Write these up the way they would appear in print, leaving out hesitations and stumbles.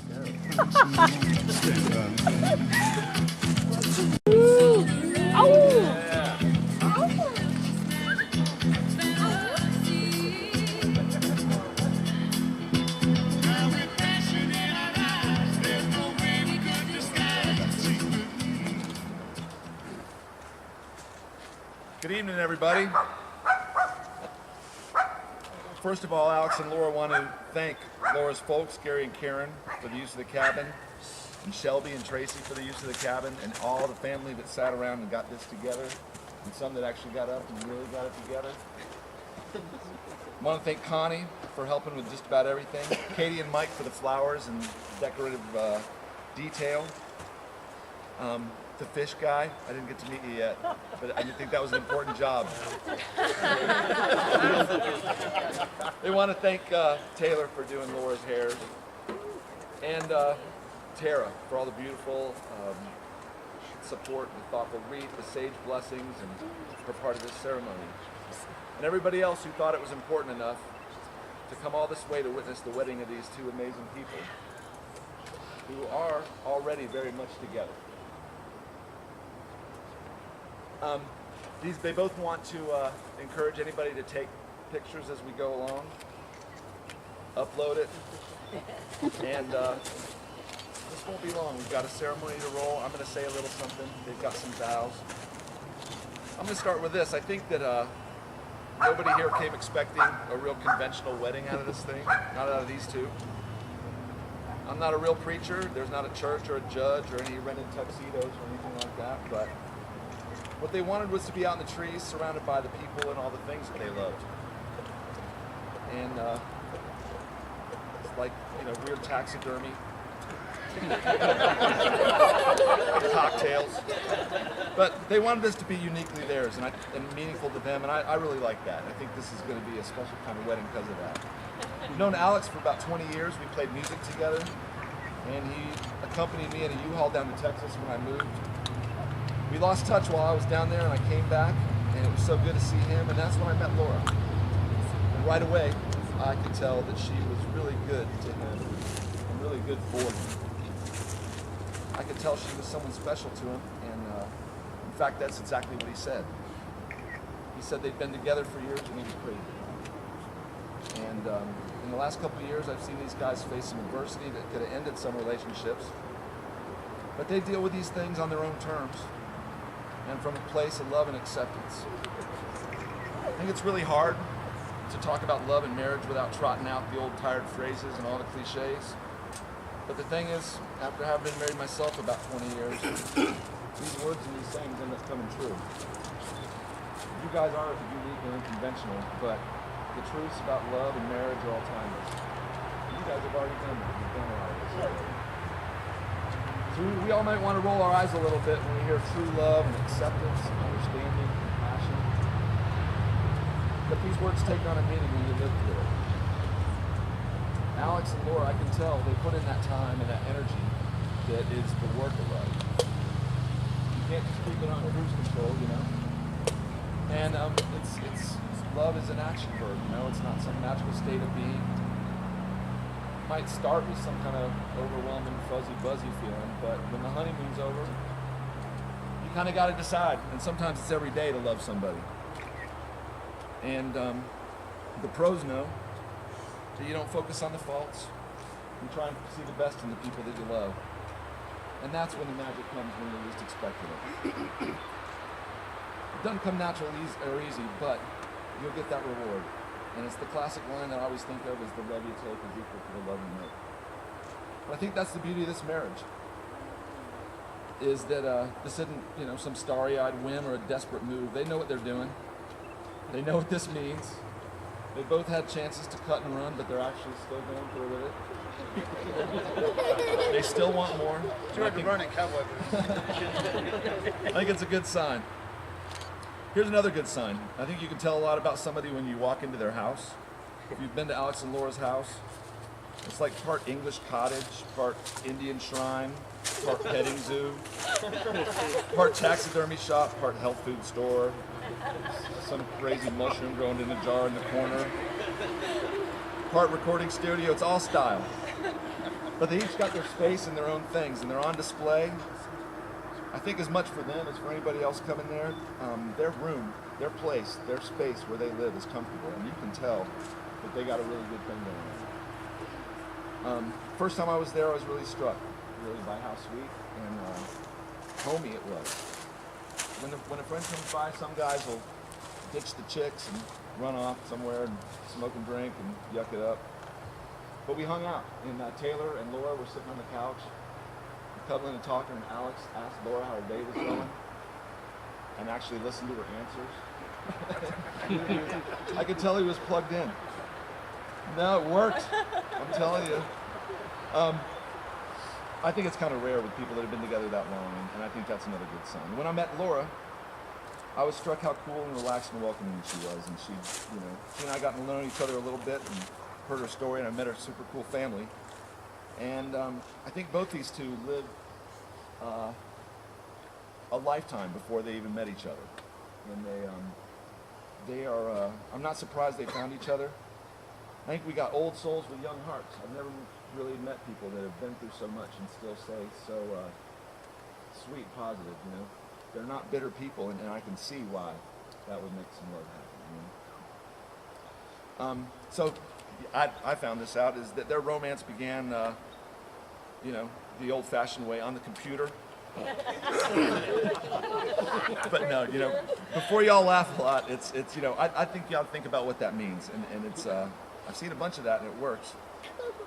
Good evening, everybody. First of all, Alex and Laura want to thank Laura's folks, Gary and Karen, for the use of the cabin, and Shelby and Tracy for the use of the cabin, and all the family that sat around and got this together, and some that actually got up and really got it together. I want to thank Connie for helping with just about everything, Katie and Mike for the flowers and decorative detail. The fish guy, I didn't get to meet you yet, but I didn't think that was an important job. They want to thank Taylor for doing Laura's hair, and Tara for all the beautiful support, the thoughtful wreath, the sage blessings, and for part of this ceremony. And everybody else who thought it was important enough to come all this way to witness the wedding of these two amazing people who are already very much together. They both want to encourage anybody to take pictures as we go along, upload it, and this won't be long. We've got a ceremony to roll. I'm going to say a little something. They've got some vows. I'm going to start with this. I think that nobody here came expecting a real conventional wedding out of this thing, not out of these two. I'm not a real preacher. There's not a church or a judge or any rented tuxedos or anything like that, but what they wanted was to be out in the trees, surrounded by the people and all the things that they loved. And it's like, weird taxidermy, cocktails. But they wanted this to be uniquely theirs and meaningful to them, and I really like that. I think this is going to be a special kind of wedding because of that. We've known Alex for about 20 years. We played music together, and he accompanied me in a U-Haul down to Texas when I moved. We lost touch while I was down there, and I came back, and it was so good to see him, and that's when I met Laura. And right away, I could tell that she was really good to him, and really good for him. I could tell she was someone special to him, and in fact, that's exactly what he said. He said they'd been together for years, and he was crazy. And in the last couple of years, I've seen these guys face some adversity that could have ended some relationships, but they deal with these things on their own terms, and from a place of love and acceptance. I think it's really hard to talk about love and marriage without trotting out the old tired phrases and all the cliches. But the thing is, after having been married myself about 20 years, these words and these sayings end up coming true. You guys are unique and unconventional, but the truths about love and marriage are all timeless. You guys have already done that. You've done a lot of this. So we all might want to roll our eyes a little bit when we hear true love and acceptance and understanding and compassion. But these words take on a meaning when you live through it. Alex and Laura, I can tell, they put in that time and that energy that is the work of love. You can't just keep it on cruise control, And it's love is an action verb, It's not some magical state of being. Might start with some kind of overwhelming, fuzzy, buzzy feeling, but when the honeymoon's over, you kind of got to decide, and sometimes it's every day to love somebody. And the pros know that you don't focus on the faults. You try and see the best in the people that you love. And that's when the magic comes when you least expected it. It doesn't come natural or easy, but you'll get that reward. And it's the classic line that I always think of as the love you take is equal to the love you make. But I think that's the beauty of this marriage, is that this isn't, some starry-eyed whim or a desperate move. They know what they're doing. They know what this means. They both had chances to cut and run, but they're actually still going through with it. They still want more. It's hard to run in cowboy boots. I think it's a good sign. Here's another good sign. I think you can tell a lot about somebody when you walk into their house. If you've been to Alex and Laura's house, it's like part English cottage, part Indian shrine, part petting zoo, part taxidermy shop, part health food store, some crazy mushroom growing in a jar in the corner, part recording studio. It's all style. But they each got their space and their own things, and they're on display. I think as much for them as for anybody else coming there. Their room, their place, their space where they live is comfortable, and you can tell that they got a really good thing going on. First time I was there, I was really struck, really, by how sweet and homey it was. When a friend comes by, some guys will ditch the chicks and run off somewhere and smoke and drink and yuck it up. But we hung out, and Taylor and Laura were sitting on the couch, cuddling and talking, and Alex asked Laura how her day was going, and actually listened to her answers. I could tell he was plugged in. No, it worked. I'm telling you. I think it's kind of rare with people that have been together that long, and I think that's another good sign. When I met Laura, I was struck how cool and relaxed and welcoming she was, and she and I got to know each other a little bit and heard her story, and I met her super cool family. And I think both these two lived a lifetime before they even met each other. And they are, I'm not surprised they found each other. I think we got old souls with young hearts. I've never really met people that have been through so much and still stay so sweet, positive, They're not bitter people, and I can see why that would make some love happen, So I found this out, is that their romance began, the old-fashioned way, on the computer. But no, before y'all laugh a lot, it's I think y'all think about what that means, and it's I've seen a bunch of that, and it works.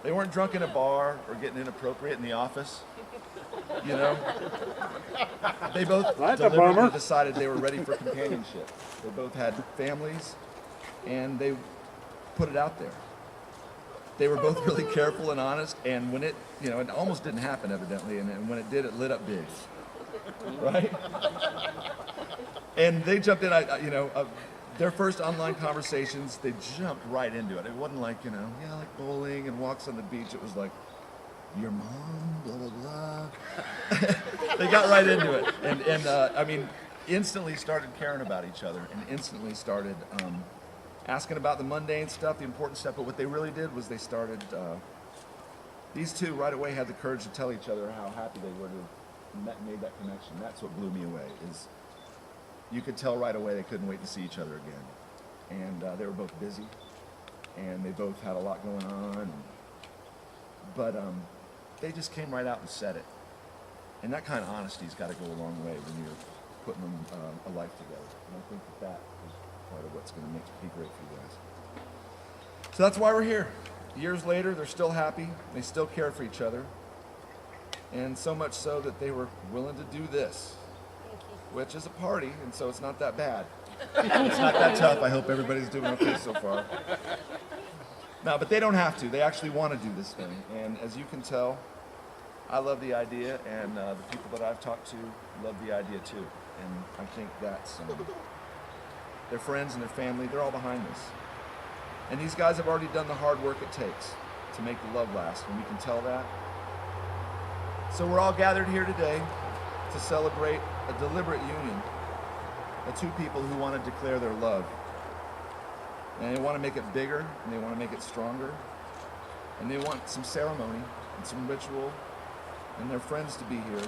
They weren't drunk in a bar or getting inappropriate in the office. They both deliberately decided they were ready for companionship. They both had families, and they put it out there. They were both really careful and honest, and when it, it almost didn't happen evidently, and when it did, it lit up big, right? And they jumped in, their first online conversations, they jumped right into it. It wasn't like, like bowling and walks on the beach. It was like, your mom, blah, blah, blah. They got right into it. And instantly started caring about each other, and instantly started asking about the mundane stuff, the important stuff. But what they really did was they started, these two right away had the courage to tell each other how happy they were to have made that connection. That's what blew me away, is you could tell right away they couldn't wait to see each other again. And they were both busy, and they both had a lot going on. But they just came right out and said it. And that kind of honesty's got to go a long way when you're putting a life together. And I think that is part of what's going to make it be great for you guys. So that's why we're here. Years later, they're still happy. They still care for each other. And so much so that they were willing to do this, which is a party, and so it's not that bad. It's not that tough. I hope everybody's doing okay so far. No, but they don't have to. They actually want to do this thing. And as you can tell, I love the idea, and the people that I've talked to love the idea too. And I think that's their friends and their family, they're all behind this. And these guys have already done the hard work it takes to make the love last, and we can tell that. So we're all gathered here today to celebrate a deliberate union of two people who want to declare their love. And they want to make it bigger, and they want to make it stronger, and they want some ceremony and some ritual and their friends to be here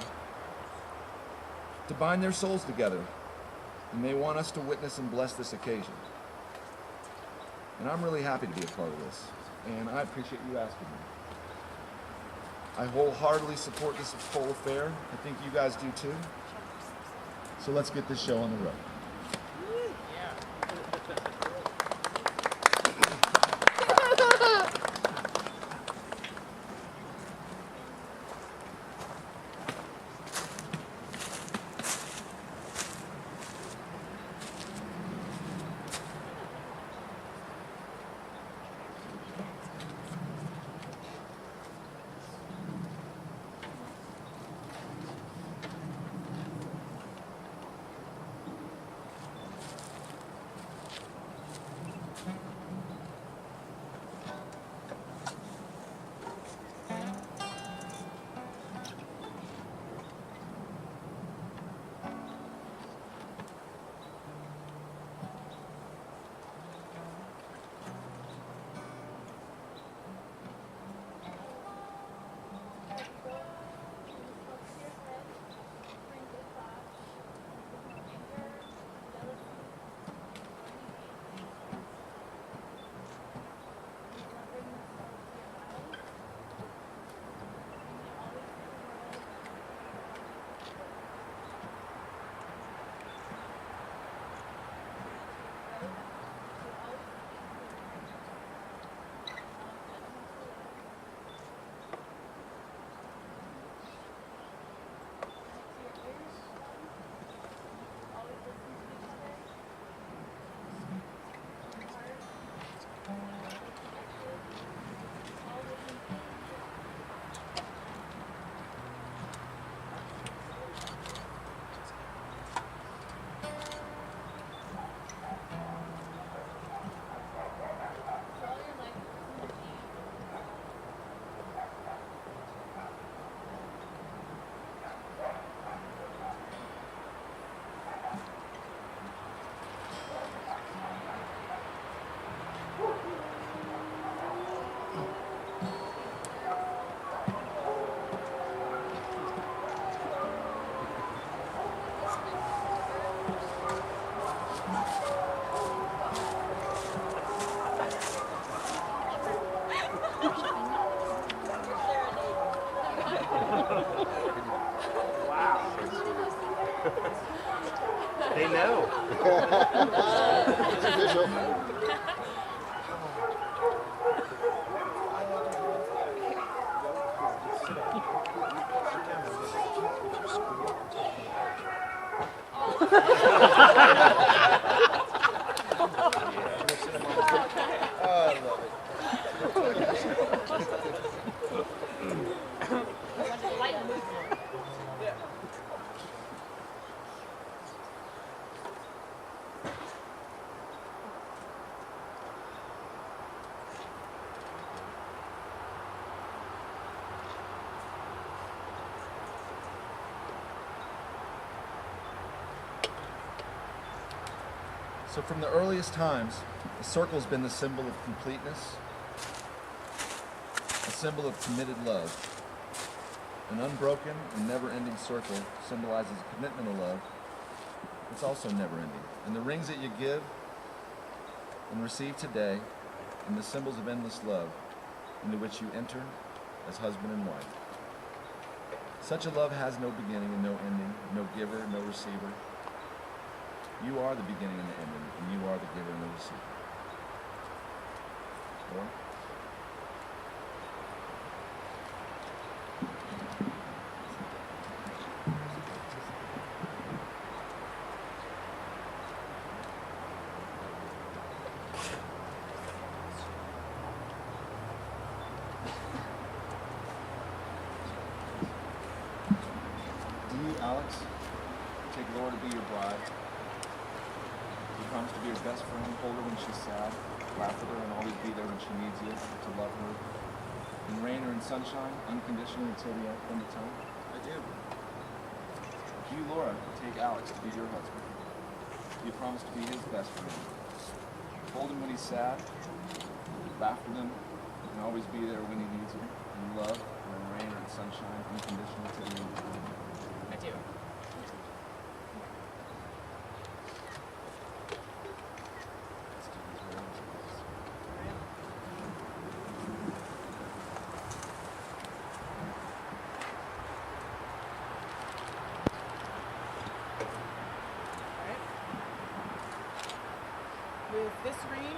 to bind their souls together, and they want us to witness and bless this occasion. And I'm really happy to be a part of this, and I appreciate you asking me. I wholeheartedly support this whole affair. I think you guys do too. So let's get this show on the road. They know. It's official. Oh, I love it. So from the earliest times, the circle's been the symbol of completeness, a symbol of committed love. An unbroken and never-ending circle symbolizes a commitment of love. It's also never-ending. And the rings that you give and receive today are the symbols of endless love into which you enter as husband and wife. Such a love has no beginning and no ending, no giver, no receiver. You are the beginning and the ending, and you are the giver and the receiver. Or? Do you, Alex, take Laura to be your bride? You promise to be her best friend, hold her when she's sad, laugh with her, and always be there when she needs you, to love her, in rain or in sunshine, unconditionally until the end of time? I do. Do you, Laura, take Alex to be your husband? You promise to be his best friend, hold him when he's sad, laugh with him, and always be there when he needs you, in love or in rain or in sunshine, unconditionally until the end of time? I do. With this ring,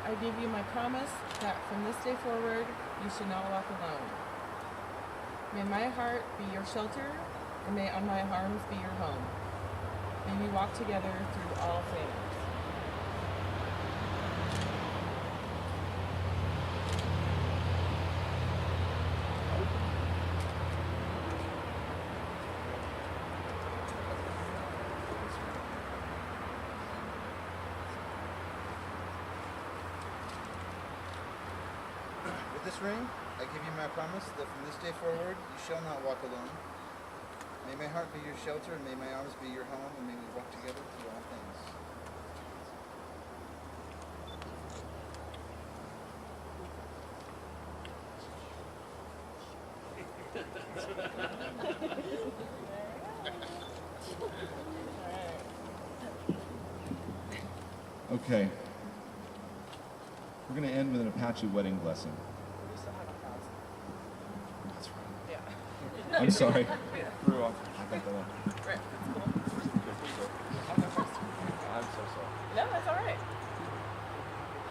I give you my promise that from this day forward, you should not walk alone. May my heart be your shelter, and may on my arms be your home. May we walk together through all things. With this ring, I give you my promise that from this day forward, you shall not walk alone. May my heart be your shelter, and may my arms be your home, and may we walk together through all things. Okay. We're going to end with an Apache wedding blessing. We still have 1,000. That's right. Yeah. I'm sorry. Threw off. I got that one. Right. That's cool. I'll go first. I'm so sorry. No, that's all right.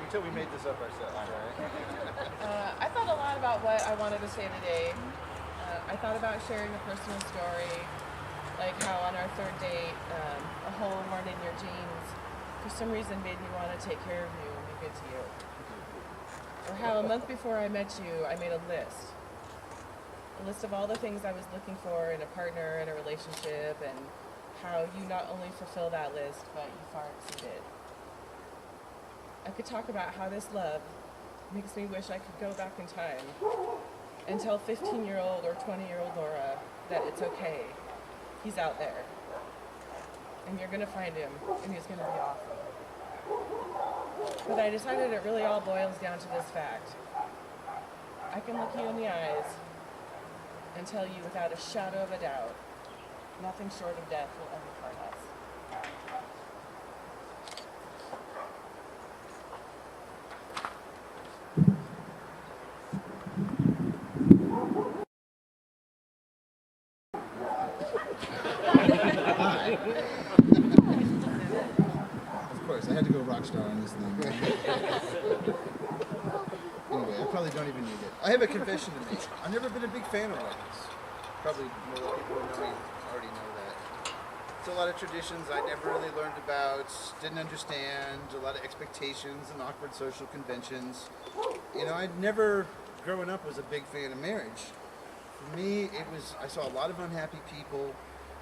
Until we made this up ourselves, right? I thought a lot about what I wanted to say today. I thought about sharing a personal story, like how on our third date, a hole worn in your jeans for some reason made me want to take care of you and be good to you. Or how a month before I met you, I made a list of all the things I was looking for in a partner and a relationship, and how you not only fulfill that list, but you far exceeded. I could talk about how this love makes me wish I could go back in time and tell 15-year-old or 20-year-old Laura that it's okay. He's out there. And you're going to find him, and he's going to be awesome. But I decided it really all boils down to this fact. I can look you in the eyes and tell you without a shadow of a doubt, nothing short of death will ever part us. Hi. probably don't even need it. I have a confession to make. I've never been a big fan of weddings. Probably more people who know me already know that. It's a lot of traditions I never really learned about, didn't understand, a lot of expectations and awkward social conventions. You know, I never, growing up, was a big fan of marriage. For me, I saw a lot of unhappy people,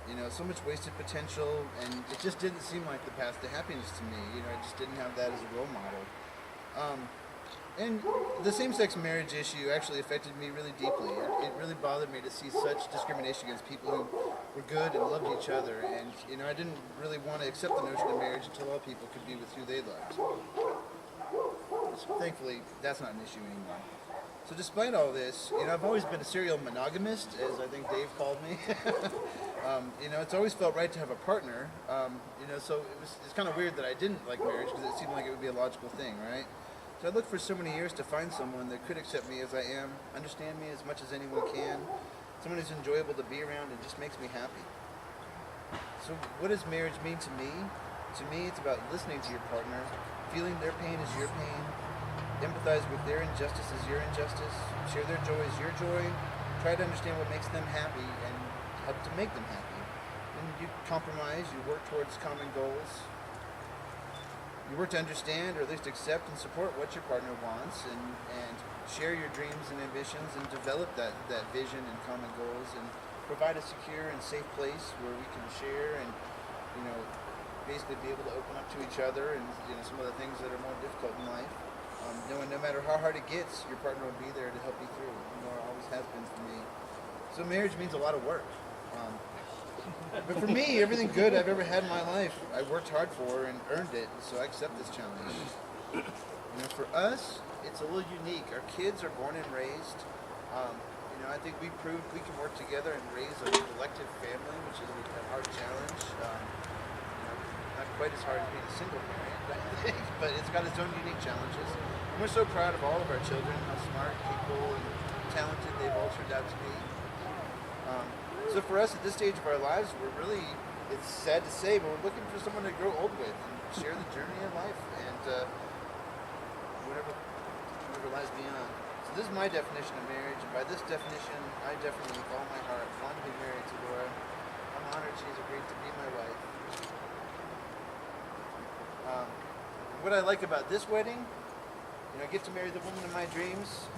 you know, so much wasted potential, and it just didn't seem like the path to happiness to me. You know, I just didn't have that as a role model. And the same-sex marriage issue actually affected me really deeply. It really bothered me to see such discrimination against people who were good and loved each other. And, you know, I didn't really want to accept the notion of marriage until all people could be with who they loved. So thankfully, that's not an issue anymore. So despite all this, you know, I've always been a serial monogamist, as I think Dave called me. You know, it's always felt right to have a partner. You know, so it's kind of weird that I didn't like marriage because it seemed like it would be a logical thing, right? So I looked for so many years to find someone that could accept me as I am, understand me as much as anyone can, someone who's enjoyable to be around and just makes me happy. So what does marriage mean to me? To me, it's about listening to your partner, feeling their pain as your pain, empathize with their injustice as your injustice, share their joy as your joy, try to understand what makes them happy and help to make them happy. And you compromise, you work towards common goals. You work to understand or at least accept and support what your partner wants and share your dreams and ambitions and develop that vision and common goals and provide a secure and safe place where we can share and, you know, basically be able to open up to each other and, you know, some of the things that are more difficult in life. Knowing no matter how hard it gets, your partner will be there to help you through. You know, it always has been for me. So marriage means a lot of work. But for me, everything good I've ever had in my life, I worked hard for and earned it, so I accept this challenge. You know, for us, it's a little unique. Our kids are born and raised. You know, I think we proved we can work together and raise a collective family, which is a hard challenge. You know, not quite as hard as being a single parent, I think, but it's got its own unique challenges. And we're so proud of all of our children, how smart, people, and talented they've all turned out to be. So for us at this stage of our lives, it's sad to say, but we're looking for someone to grow old with and share the journey of life and whatever lies beyond. So this is my definition of marriage, and by this definition, I definitely with all my heart want to be married to Laura. I'm honored she's agreed to be my wife. What I like about this wedding, you know, I get to marry the woman of my dreams.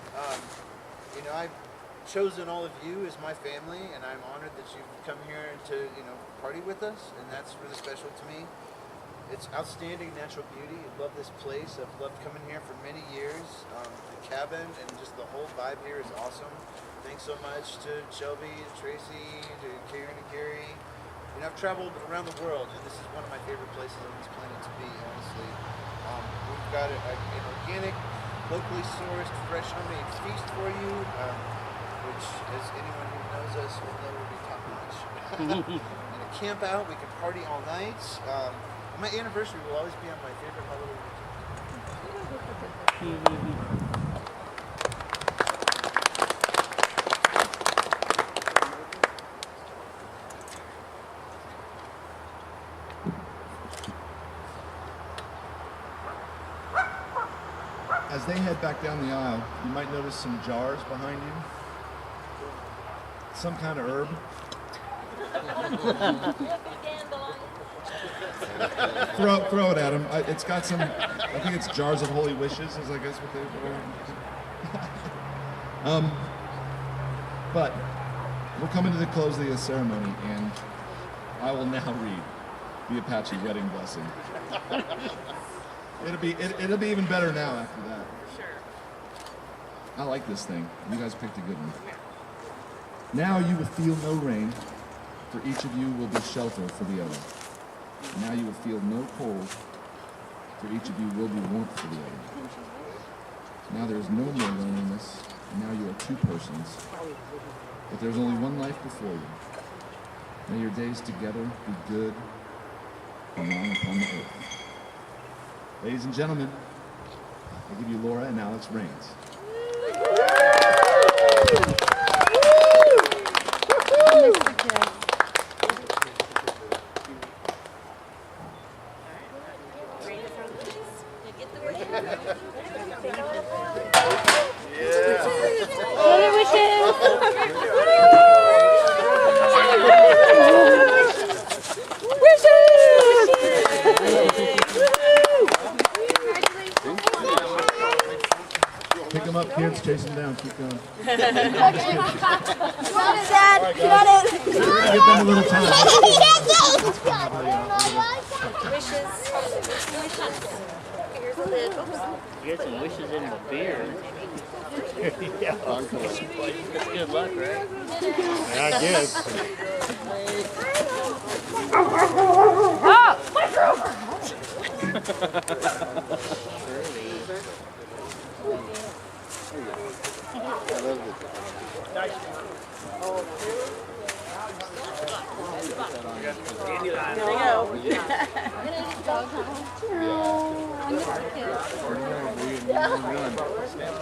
You know, I've chosen all of you as my family, and I'm honored that you've come here to, you know, party with us, and that's really special to me. It's outstanding natural beauty. I love this place. I've loved coming here for many years. The cabin and just the whole vibe here is awesome. Thanks so much to Shelby, to Tracy, to Karen and Gary. You know, I've traveled around the world, and this is one of my favorite places on this planet to be, honestly. We've got an organic, locally sourced, fresh homemade feast for you. Which, as anyone who knows us will know, will be top notch. And a camp out, we can party all night. My anniversary will always be on my favorite holiday weekend. As they head back down the aisle, you might notice some jars behind you. Some kind of herb. Throw it at him. It's got some, I think it's jars of holy wishes, is I guess what they but we're coming to the close of the ceremony, and I will now read the Apache wedding blessing. It'll be even better now after that. For sure. I like this thing. You guys picked a good one. Now you will feel no rain, for each of you will be shelter for the other. Now you will feel no cold, for each of you will be warmth for the other. Now there is no more loneliness, and now you are two persons. But there's only one life before you. May your days together be good and long upon the earth. Ladies and gentlemen, I give you Laura and Alex Rains. Yeah. chase him down. Keep going. Got it, Dad. Got it. Give them a little time. Wishes. Here's a lid. Oops. You got some wishes in the beer. Yeah. That's good luck, right? I guess.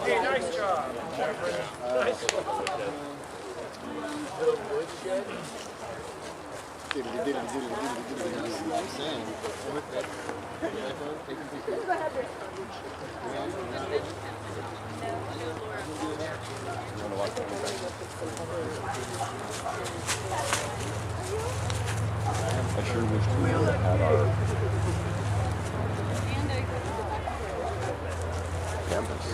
Hey, nice job, Jeffrey. Nice I sure wish we had our campus.